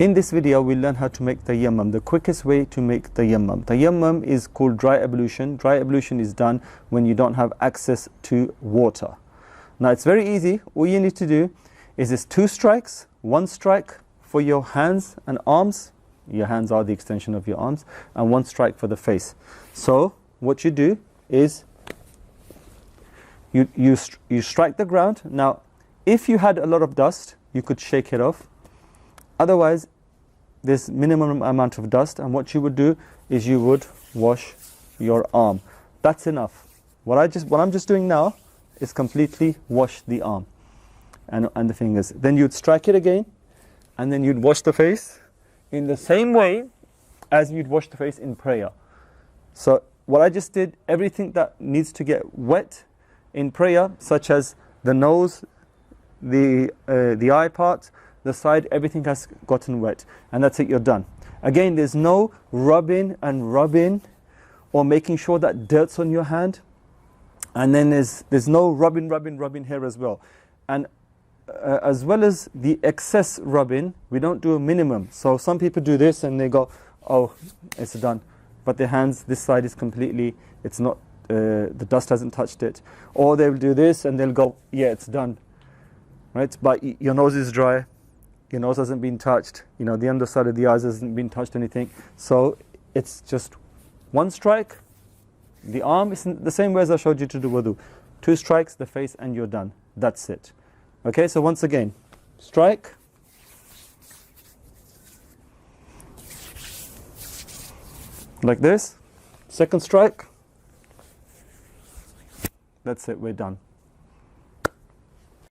In this video, we'll learn how to make tayammum, the quickest way to make tayammum. Tayammum is called dry ablution. Dry ablution is done when you don't have access to water. Now, it's very easy. All you need to do is this 2 strikes, 1 strike for your hands and arms. Your hands are the extension of your arms, and 1 strike for the face. So, what you do is you strike the ground. Now, if you had a lot of dust, you could shake it off. Otherwise, there's minimum amount of dust, and what you would do is you would wash your arm. That's enough. What I'm just doing now is completely wash the arm and the fingers. Then you'd strike it again, and then you'd wash the face in the same way as you'd wash the face in prayer. So what I just did, everything that needs to get wet in prayer, such as the nose, the eye part, the side, everything has gotten wet, and that's it, you're done. Again, there's no rubbing or making sure that dirt's on your hand, and then there's no rubbing here as well. And as well as the excess rubbing, we don't do a minimum. So some people do this and they go, oh, it's done, but their hands, this side is completely, it's not, the dust hasn't touched it. Or they'll do this and they'll go, yeah, it's done, right? But your nose is dry, your nose hasn't been touched, the underside of the eyes hasn't been touched, anything. So it's just 1 strike. The arm is the same way as I showed you to do wudu. 2 strikes, the face, and you're done. That's it. Okay, so once again, strike. Like this. 2nd strike. That's it, we're done.